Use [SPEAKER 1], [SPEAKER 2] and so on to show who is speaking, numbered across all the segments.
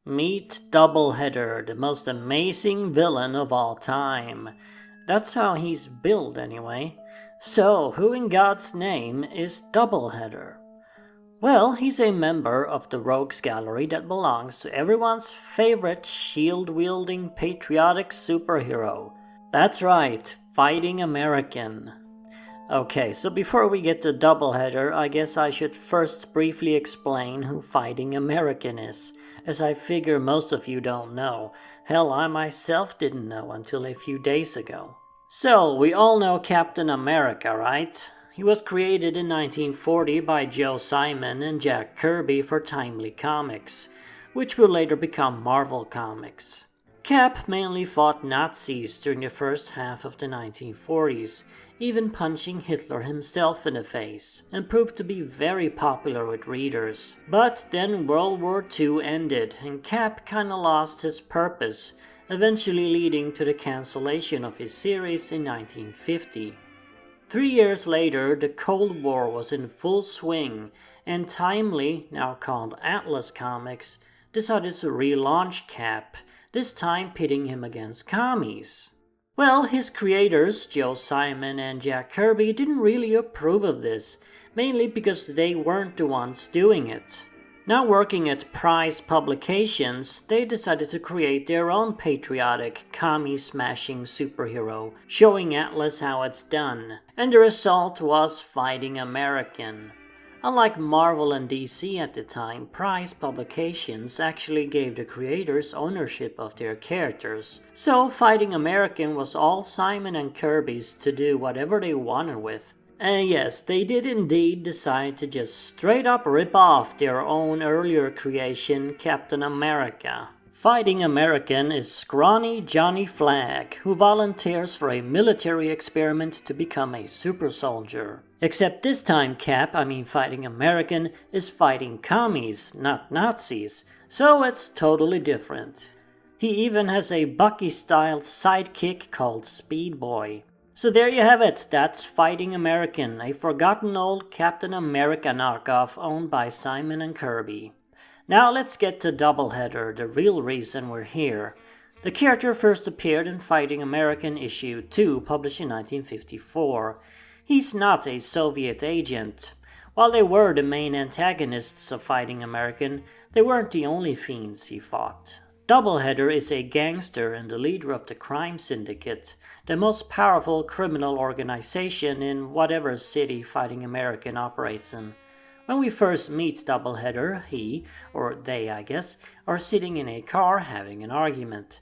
[SPEAKER 1] Meet Doubleheader, the most amazing villain of all time. That's how he's built anyway. So, who in God's name is Doubleheader? Well, he's a member of the Rogues Gallery that belongs to everyone's favorite shield-wielding patriotic superhero. That's right, Fighting American. Okay, so before we get to Doubleheader, I guess I should first briefly explain who Fighting American is, as I figure most of you don't know. Hell, I myself didn't know until a few days ago. So, we all know Captain America, right? He was created in 1940 by Simon and Jack Kirby for Timely Comics, which would later become Marvel Comics. Cap mainly fought Nazis during the first half of the 1940s, even punching Hitler himself in the face, and proved to be very popular with readers. But then World War II ended, and Cap kinda lost his purpose, eventually leading to the cancellation of his series in 1950. 3 years later, the Cold War was in full swing, and Timely, now called Atlas Comics, decided to relaunch Cap, this time pitting him against commies. Well, his creators, Simon and Jack Kirby, didn't really approve of this, mainly because they weren't the ones doing it. Now working at Prize Publications, they decided to create their own patriotic, commie-smashing superhero, showing Atlas how it's done, and the result was Fighting American. Unlike Marvel and DC at the time, Prize Publications actually gave the creators ownership of their characters, so Fighting American was all Simon and Kirby's to do whatever they wanted with. And yes, they did indeed decide to just straight up rip off their own earlier creation, Captain America. Fighting American is scrawny Johnny Flagg, who volunteers for a military experiment to become a super soldier. Except this time Fighting American, is fighting commies, not Nazis, so it's totally different. He even has a Bucky-styled sidekick called Speed Boy. So there you have it, that's Fighting American, a forgotten old Captain America knockoff owned by Simon and Kirby. Now let's get to Doubleheader, the real reason we're here. The character first appeared in Fighting American issue 2, published in 1954. He's not a Soviet agent. While they were the main antagonists of Fighting American, they weren't the only fiends he fought. Doubleheader is a gangster and the leader of the crime syndicate, the most powerful criminal organization in whatever city Fighting American operates in. When we first meet Doubleheader, he, or they I guess, are sitting in a car having an argument.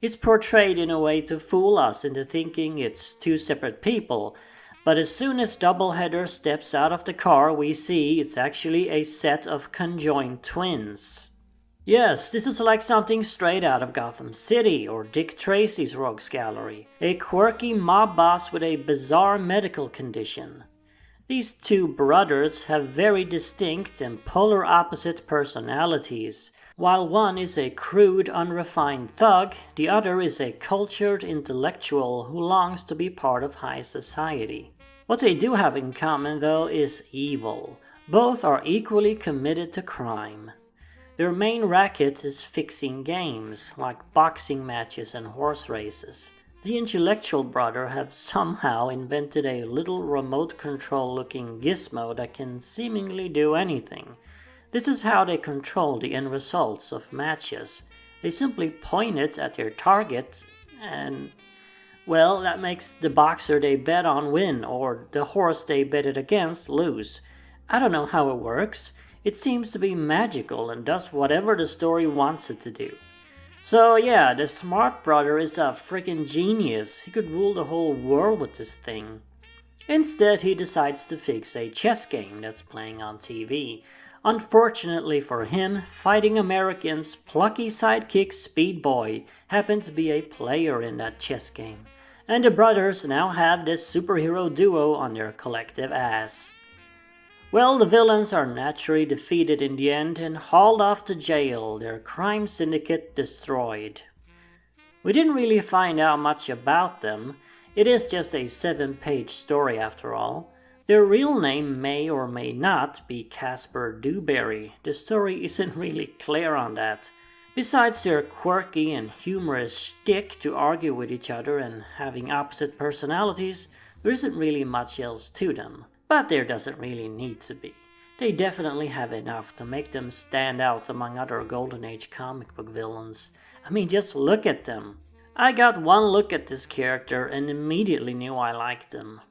[SPEAKER 1] It's portrayed in a way to fool us into thinking it's two separate people, but as soon as Doubleheader steps out of the car, we see it's actually a set of conjoined twins. Yes, this is like something straight out of Gotham City or Dick Tracy's Rogues Gallery, a quirky mob boss with a bizarre medical condition. These two brothers have very distinct and polar opposite personalities. While one is a crude, unrefined thug, the other is a cultured intellectual who longs to be part of high society. What they do have in common, though, is evil. Both are equally committed to crime. Their main racket is fixing games, like boxing matches and horse races. The intellectual brother have somehow invented a little remote control looking gizmo that can seemingly do anything. This is how they control the end results of matches. They simply point it at their target and, well, that makes the boxer they bet on win or the horse they bet it against lose. I don't know how it works. It seems to be magical and does whatever the story wants it to do. So yeah, the smart brother is a freaking genius. He could rule the whole world with this thing. Instead, he decides to fix a chess game that's playing on TV. Unfortunately for him, Fighting American's plucky sidekick Speed Boy happened to be a player in that chess game. And the brothers now have this superhero duo on their collective ass. Well, the villains are naturally defeated in the end and hauled off to jail, their crime syndicate destroyed. We didn't really find out much about them. It is just a 7-page story after all. Their real name may or may not be Caspar Dewberry. The story isn't really clear on that. Besides their quirky and humorous shtick to argue with each other and having opposite personalities, there isn't really much else to them. But there doesn't really need to be. They definitely have enough to make them stand out among other Golden Age comic book villains. I mean, just look at them. I got one look at this character and immediately knew I liked him.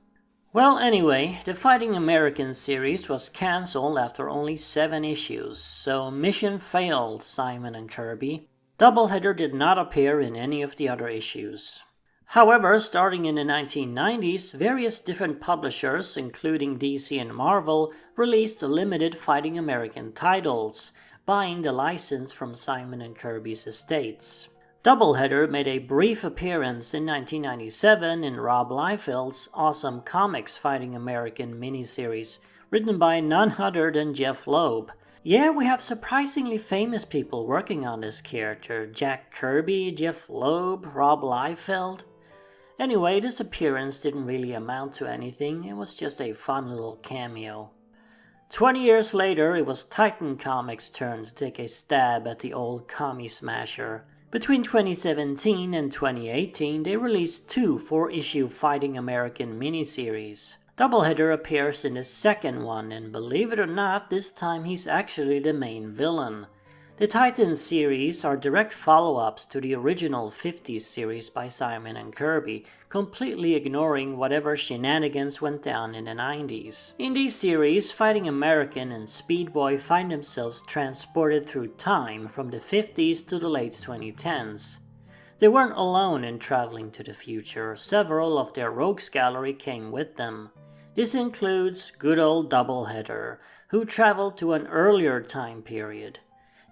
[SPEAKER 1] Well, anyway, the Fighting American series was cancelled after only 7 issues, so mission failed, Simon and Kirby. Doubleheader did not appear in any of the other issues. However, starting in the 1990s, various different publishers, including DC and Marvel, released limited Fighting American titles, buying the license from Simon and Kirby's estates. Doubleheader made a brief appearance in 1997 in Rob Liefeld's Awesome Comics Fighting American miniseries, written by none other than Jeff Loeb. Yeah, we have surprisingly famous people working on this character: Jack Kirby, Jeff Loeb, Rob Liefeld. Anyway, this appearance didn't really amount to anything, it was just a fun little cameo. 20 years later, it was Titan Comics' turn to take a stab at the old commie smasher. Between 2017 and 2018, they released 2 4-issue Fighting American miniseries. Doubleheader appears in the second one, and believe it or not, this time he's actually the main villain. The Titan series are direct follow-ups to the original 50s series by Simon and Kirby, completely ignoring whatever shenanigans went down in the 90s. In these series, Fighting American and Speed Boy find themselves transported through time from the 50s to the late 2010s. They weren't alone in traveling to the future. Several of their rogues gallery came with them. This includes good old Doubleheader, who traveled to an earlier time period.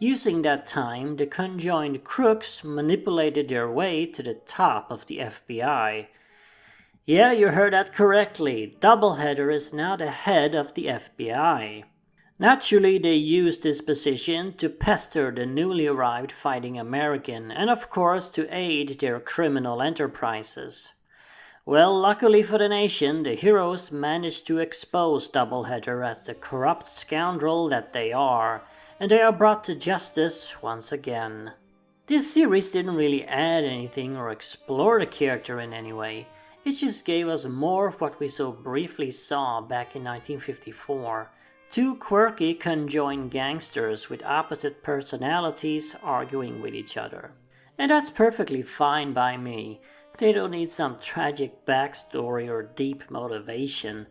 [SPEAKER 1] Using that time, the conjoined crooks manipulated their way to the top of the FBI. Yeah, you heard that correctly. Doubleheader is now the head of the FBI. Naturally, they used this position to pester the newly arrived Fighting American and of course to aid their criminal enterprises. Well, luckily for the nation, the heroes managed to expose Doubleheader as the corrupt scoundrel that they are, and they are brought to justice once again. This series didn't really add anything or explore the character in any way. It just gave us more of what we so briefly saw back in 1954. 2 quirky conjoined gangsters with opposite personalities arguing with each other. And that's perfectly fine by me. They don't need some tragic backstory or deep motivation.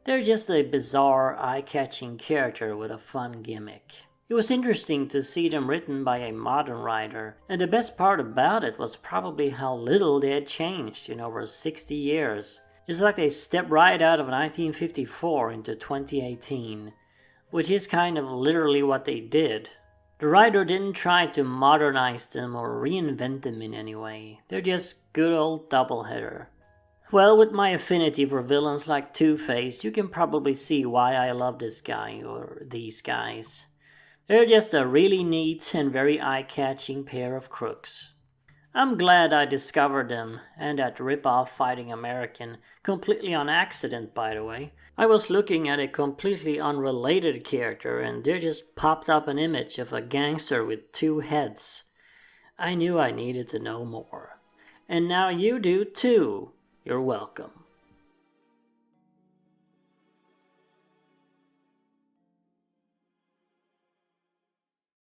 [SPEAKER 1] They're just a bizarre, eye-catching character with a fun gimmick. It was interesting to see them written by a modern writer, and the best part about it was probably how little they had changed in over 60 years. It's like they stepped right out of 1954 into 2018, which is kind of literally what they did. The writer didn't try to modernize them or reinvent them in any way. They're just good old Doubleheader. Well, with my affinity for villains like Two-Face, you can probably see why I love this guy or these guys. They're just a really neat and very eye-catching pair of crooks. I'm glad I discovered them and that rip-off Fighting American, completely on accident by the way. I was looking at a completely unrelated character and there just popped up an image of a gangster with 2 heads. I knew I needed to know more. And now you do too. You're welcome.